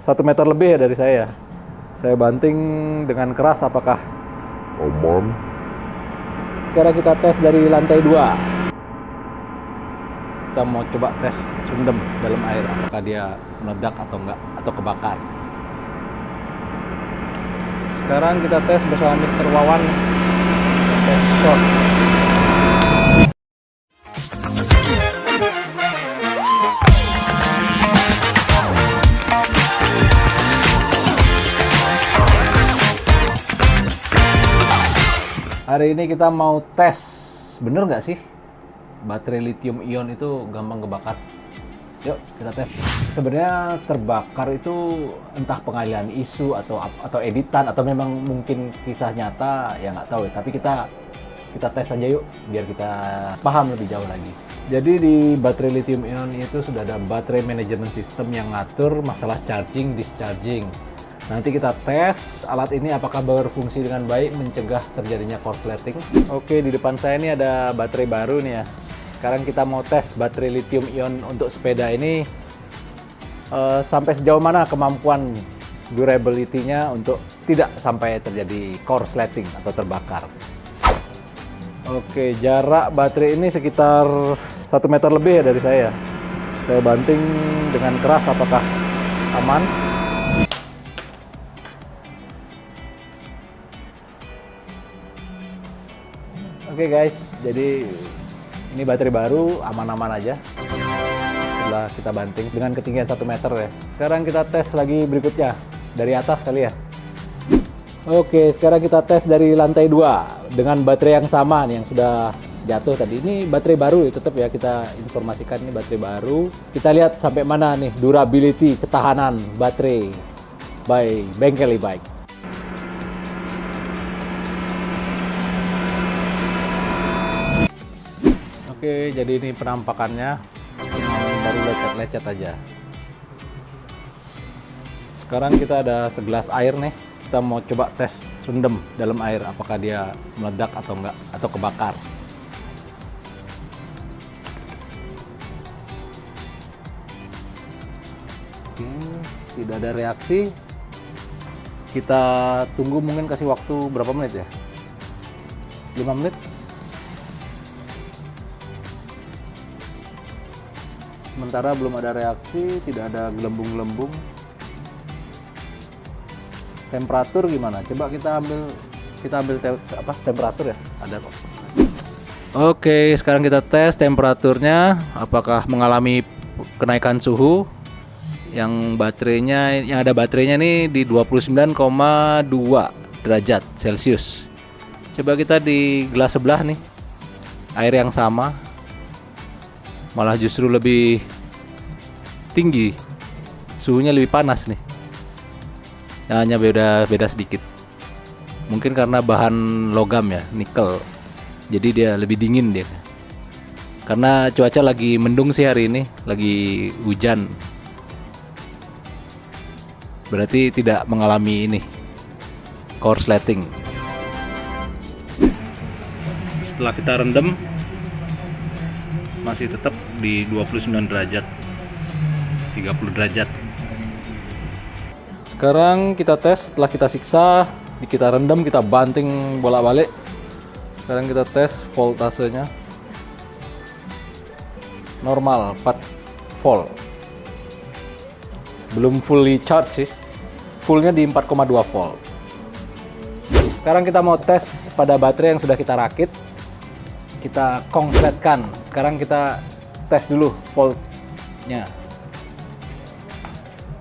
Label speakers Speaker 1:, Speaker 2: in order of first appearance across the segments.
Speaker 1: 1 meter lebih ya dari saya. Saya banting dengan keras, apakah
Speaker 2: aman?
Speaker 1: sekarang kita tes dari lantai 2. Kita mau coba tes rendam dalam air, apakah dia meledak atau enggak, atau kebakar. Sekarang kita tes bersama Mr. Wawan, tes short. Hari ini kita mau tes, bener nggak sih baterai lithium ion itu gampang kebakar? Yuk kita tes. Sebenarnya terbakar itu entah pengalihan isu atau editan atau memang mungkin kisah nyata, ya nggak tahu ya. Tapi kita tes aja yuk biar kita paham lebih jauh lagi. Jadi di baterai lithium ion itu sudah ada baterai management system yang ngatur masalah charging, discharging. Nanti kita tes alat ini apakah berfungsi dengan baik mencegah terjadinya korsleting. Oke, di depan saya ini ada baterai baru nih ya. Sekarang kita mau tes baterai lithium ion untuk sepeda ini sampai sejauh mana kemampuan durability-nya untuk tidak sampai terjadi korsleting atau terbakar. Oke, jarak baterai ini sekitar 1 meter lebih ya dari saya. Saya banting dengan keras, apakah aman? Oke guys, jadi ini baterai baru, aman-aman aja. Setelah kita banting dengan ketinggian 1 meter ya. Sekarang kita tes lagi berikutnya, dari atas kali ya. Oke, sekarang kita tes dari lantai 2 dengan baterai yang sama nih, yang sudah jatuh tadi. Ini baterai baru ya, tetap ya kita informasikan ini baterai baru. Kita lihat sampai mana nih durability, ketahanan baterai by Bengkel e-bike. Oke, jadi ini penampakannya, baru lecet-lecet aja. Sekarang kita ada segelas air nih, kita mau coba tes rendam dalam air, apakah dia meledak atau enggak, atau kebakar. Oke, tidak ada reaksi. Kita tunggu, mungkin kasih waktu berapa menit ya? 5 menit. Sementara belum ada reaksi, tidak ada gelembung-gelembung. Temperatur gimana? Coba kita ambil temperatur ya. Ada kok. Oke, sekarang kita tes temperaturnya apakah mengalami kenaikan suhu. Yang ada baterainya nih di 29,2 derajat Celcius. Coba kita di gelas sebelah nih. Air yang sama. Malah justru lebih tinggi, suhunya lebih panas nih. Hanya beda sedikit. Mungkin karena bahan logam ya, nikel. Jadi dia lebih dingin dia. Karena cuaca lagi mendung sih hari ini, lagi hujan. Berarti tidak mengalami ini korsleting. Setelah kita rendam, masih tetap di 29 derajat 30 derajat. Sekarang kita tes, setelah kita siksa, kita rendam, kita banting bolak-balik. Sekarang kita tes voltasenya normal 4 volt, belum fully charge sih, fullnya di 4,2 volt. Sekarang kita mau tes pada baterai yang sudah kita rakit, kita konsletkan. Sekarang kita tes dulu voltnya.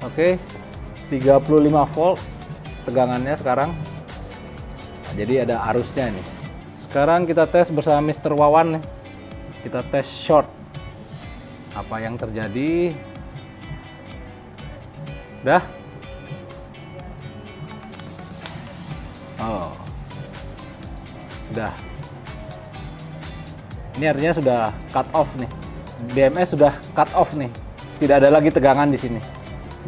Speaker 1: Oke, 35 volt tegangannya sekarang. Nah, jadi ada arusnya nih. Sekarang kita tes bersama Mr. Wawan nih. Kita tes short. Apa yang terjadi? Udah? Oh. Udah. Ini artinya sudah cut off nih. BMS sudah cut off nih. Tidak ada lagi tegangan di sini.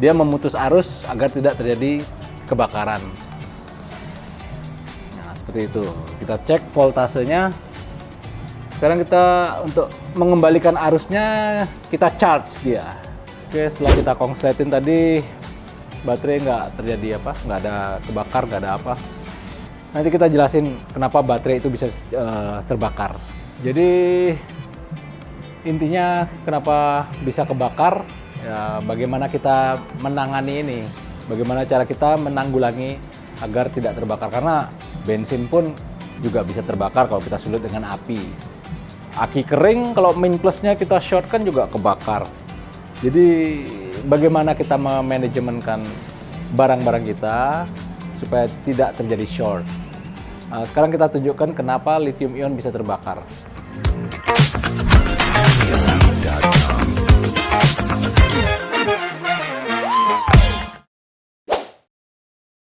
Speaker 1: Dia memutus arus agar tidak terjadi kebakaran. Nah, seperti itu. Kita cek voltasenya. Sekarang kita untuk mengembalikan arusnya, kita charge dia. Oke, setelah kita kongsletin tadi, baterai nggak terjadi apa, nggak ada kebakar, nggak ada apa. Nanti kita jelasin kenapa baterai itu bisa terbakar. Jadi intinya kenapa bisa kebakar, ya bagaimana kita menangani ini, bagaimana cara kita menanggulangi agar tidak terbakar. Karena bensin pun juga bisa terbakar kalau kita sulut dengan api. Aki kering, kalau min plusnya kita short kan juga kebakar. Jadi bagaimana kita memanajemenkan barang-barang kita supaya tidak terjadi short. Sekarang kita tunjukkan kenapa lithium ion bisa terbakar.